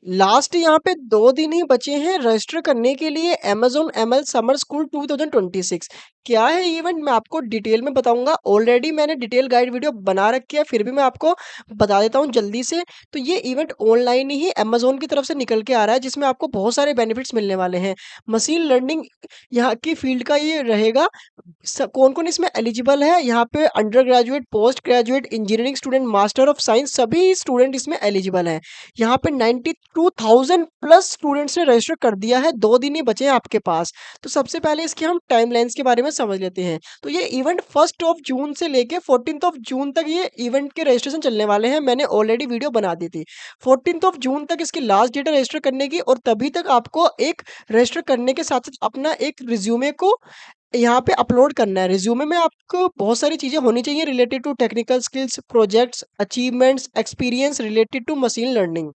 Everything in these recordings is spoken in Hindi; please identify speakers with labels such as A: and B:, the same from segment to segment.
A: लास्ट यहाँ पे 2 दिन ही बचे हैं रजिस्टर करने के लिए अमेज़न एमएल समर स्कूल 2026। क्या है इवेंट मैं आपको डिटेल में बताऊँगा। ऑलरेडी मैंने डिटेल गाइड वीडियो बना रखी है, फिर भी मैं आपको बता देता हूँ जल्दी से। तो ये इवेंट ऑनलाइन ही अमेज़न की तरफ से निकल के आ रहा है, जिसमें आपको बहुत सारे बेनिफिट्स मिलने वाले हैं। मशीन लर्निंग यहाँ की फील्ड का ये रहेगा। कौन-कौन इसमें एलिजिबल है, यहाँ पे under graduate, post graduate, engineering student, master of science सभी स्टूडेंट इसमें एलिजिबल हैं। यहाँ पे 92,000 प्लस स्टूडेंट्स ने रजिस्टर कर दिया है, 2 दिन ही बचे हैं आपके पास। तो सबसे पहले इसकी हम टाइमलाइन्स के बारे में समझ लेते हैं। तो ये इवेंट 1st ऑफ जून से लेके 14th ऑफ जून तक ये इवेंट के रजिस्ट्रेशन चलने वाले हैं। मैंने ऑलरेडी वीडियो बना दी थी। 14th ऑफ जून तक इसकी लास्ट डेट है रजिस्टर करने की, और तभी तक आपको एक रजिस्टर करने के साथ-साथ अपना एक रिज़्यूमे को यहाँ पे अपलोड करना है। रिज़्यूमे में आपको बहुत सारी चीज़ें होनी चाहिए related to technical skills, projects, achievements, experience related to machine learning.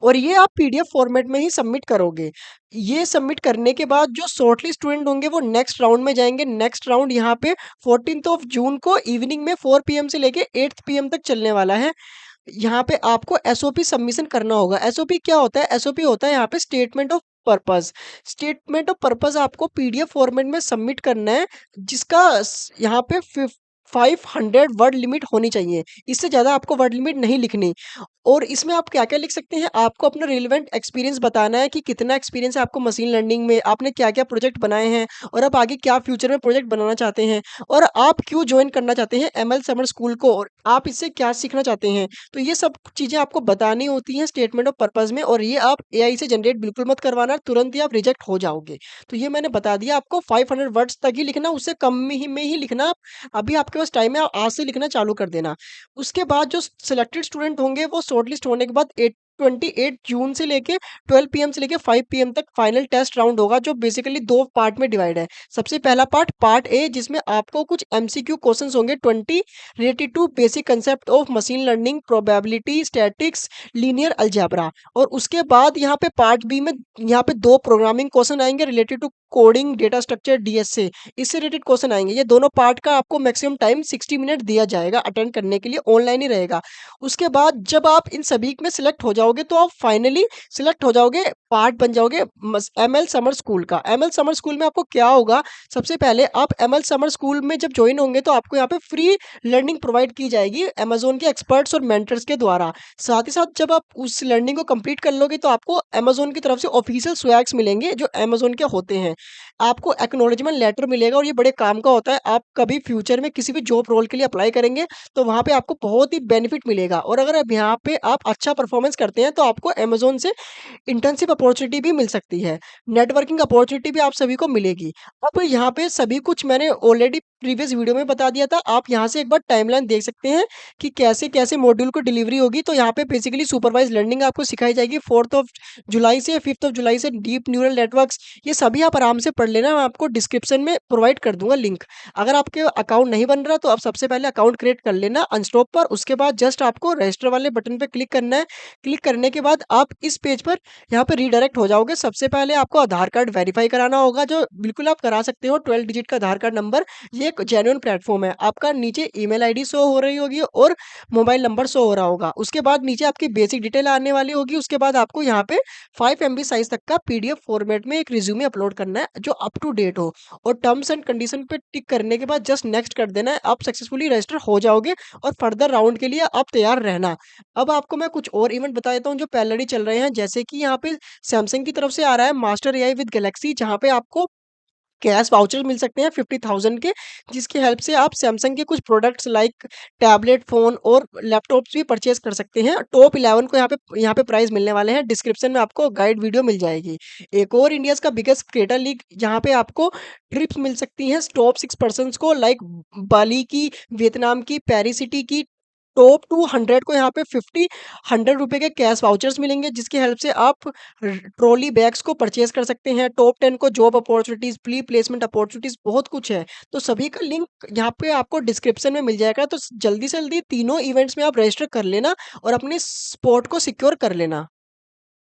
A: और ये आप पीडीएफ फॉर्मेट में ही सबमिट करोगे। ये सबमिट करने के बाद जो शॉर्टलिस्ट स्टूडेंट होंगे वो नेक्स्ट राउंड में जाएँगे। नेक्स्ट राउंड यहाँ पे 14th ऑफ जून को इवनिंग में 4 पीएम से लेके 8 पीएम तक चलने वाला है। यहाँ पे आपको एसओपी सबमिशन करना होगा। एसओपी क्या होता है? एसओपी होता है यहाँ पे statement of purpose. Statement of purpose आपको पीडीएफ फॉर्मेट में सबमिट करना है, जिसका यहाँ पे 500 वर्ड लिमिट होनी चाहिए। इससे ज़्यादा आपको वर्ड लिमिट नहीं लिखनी। और इसमें आप क्या-क्या लिख सकते हैं? आपको अपना रिलेवेंट एक्सपीरियंस बताना है कि कितना एक्सपीरियंस है आपको मशीन लर्निंग में, आपने क्या-क्या प्रोजेक्ट बनाए हैं और आप आगे क्या फ्यूचर में प्रोजेक्ट बनाना चाहते हैं, और आप क्यों जॉइन करना चाहते हैं एमएल समर स्कूल को, और आप इससे क्या सीखना चाहते हैं। तो ये सब चीज़ें आपको बतानी होती हैं स्टेटमेंट ऑफ पर्पस में, और ये आप एआई से जनरेट बिल्कुल मत करवाना, तुरंत ही आप रिजेक्ट हो जाओगे। तो ये मैंने बता दिया आपको, 500 वर्ड्स तक ही लिखना, उससे कम में ही लिखना। अभी आपके पास टाइम है, आप आज से लिखना चालू कर देना। उसके बाद जो सिलेक्टेड स्टूडेंट होंगे वो शॉर्टलिस्ट होने के बाद 28 जून से लेके 12 पीएम से लेके 5 पीएम तक फाइनल टेस्ट राउंड होगा, जो बेसिकली 2 पार्ट में डिवाइड है। सबसे पहला पार्ट, पार्ट ए, जिसमें आपको कुछ एमसीक्यू क्वेश्चंस होंगे 20 related to basic concept of machine learning, probability, statics, linear algebra. और उसके बाद यहाँ पे पार्ट बी में यहाँ पे 2 प्रोग्रामिंग क्वेश्चन आएंगे related to coding, data structure, DSA, इससे रिलेटेड क्वेश्चन आएंगे। ये दोनों पार्ट का आपको मैक्सिमम टाइम 60 मिनट दिया जाएगा अटेंड करने के लिए, ऑनलाइन ही रहेगा। उसके बाद जब आप इन सभी में सिलेक्ट हो जाओगे तो आप फाइनली सिलेक्ट हो जाओगे, पार्ट बन जाओगे एमएल समर स्कूल का। एमएल समर स्कूल में आपको क्या होगा, सबसे पहले आप एमएल समर स्कूल में जब ज्वाइन होंगे तो आपको यहाँ पे फ्री लर्निंग प्रोवाइड की जाएगी अमेज़न के एक्सपर्ट्स और मेंटर्स के द्वारा। साथ ही साथ जब आप उस लर्निंग को कंप्लीट कर लोगे तो आपको अमेज़न की तरफ से ऑफिशियल स्वैग्स मिलेंगे जो अमेज़न के होते हैं। आपको एक्नॉलेजमेंट लेटर मिलेगा, और ये बड़े काम का होता है। आप कभी फ्यूचर में किसी भी जॉब रोल के लिए अप्लाई करेंगे तो वहाँ पे आपको बहुत ही बेनिफिट मिलेगा, और अगर अब यहाँ पे आप अच्छा परफॉर्मेंस करते हैं तो आपको अमेज़न से इंटर्नशिप अपॉर्चुनिटी भी मिल सकती है। नेटवर्किंग अपॉर्चुनिटी भी आप सभी को मिलेगी। अब यहाँ पे सभी कुछ मैंने ऑलरेडी प्रीवियस वीडियो में बता दिया था। आप यहाँ से एक बार टाइमलाइन देख सकते हैं कि कैसे-कैसे मॉड्यूल को डिलीवरी होगी। तो यहाँ पे बेसिकली सुपरवाइज़्ड लर्निंग आपको सिखाई जाएगी 4th ऑफ जुलाई से 5th ऑफ जुलाई से, डीप न्यूरल नेटवर्क्स, ये सभी आप आराम से पढ़ लेना। मैं आपको डिस्क्रिप्शन में प्रोवाइड कर दूँगा लिंक। अगर आपके अकाउंट नहीं बन रहा तो आप सबसे पहले अकाउंट क्रिएट कर लेना अनस्टॉप पर। उसके बाद जस्ट आपको रजिस्टर वाले बटन पे क्लिक करना है। क्लिक करने के बाद आप इस पेज पर यहाँ पे रीडायरेक्ट हो जाओगे। सबसे पहले आपको आधार कार्ड वेरीफाई कराना होगा, जो बिल्कुल आप करा सकते हो। 12 डिजिट का आधार कार्ड नंबर, ये एक जेन्युइन प्लेटफॉर्म है। आपका नीचे ईमेल आईडी शो हो रही होगी और मोबाइल नंबर शो हो रहा होगा। उसके बाद नीचे आपकी बेसिक डिटेल आने वाली होगी। उसके बाद आपको यहाँ पे 5 एमबी साइज तक का पीडीएफ फॉर्मेट में एक रिज्यूमे अपलोड करना है जो अप टू डेट हो, और टर्म्स एंड कंडीशन पे टिक करने के बाद जस्ट नेक्स्ट कर देना है। आप सक्सेसफुली रजिस्टर हो जाओगे और फर्दर राउंड के लिए आप तैयार रहना। अब आपको मैं कुछ और इवेंट बता देता हूँ जो पहले ही चल रहे हैं, जैसे कि यहाँ पे सैमसंग की तरफ से आ रहा है मास्टर एआई विद गैलेक्सी, जहाँ पे आपको कैश वाउचर मिल सकते हैं 50,000 के, जिसकी हेल्प से आप सैमसंग के कुछ प्रोडक्ट्स लाइक टैबलेट, फ़ोन और लैपटॉप्स भी परचेज़ कर सकते हैं। टॉप 11 को यहाँ पे प्राइज़ मिलने वाले हैं। डिस्क्रिप्शन में आपको गाइड वीडियो मिल जाएगी। एक और इंडियाज़ का बिगेस्ट क्रिएटर लीग, जहाँ पे आपको ट्रिप्स मिल सकती हैं टॉप 6 पर्सन्स को, लाइक बाली की, वियतनाम की, पेरिस सिटी की। टॉप 200 को यहाँ पे 50 ₹100 के कैश वाउचर्स मिलेंगे, जिसकी हेल्प से आप ट्रॉली बैग्स को परचेज कर सकते हैं। टॉप 10 को job opportunities, pre placement opportunities, बहुत कुछ है। तो सभी का लिंक यहाँ पे आपको डिस्क्रिप्शन में मिल जाएगा। तो जल्दी से जल्दी तीनों इवेंट्स में आप रजिस्टर कर लेना और अपने स्पॉट को सिक्योर कर लेना।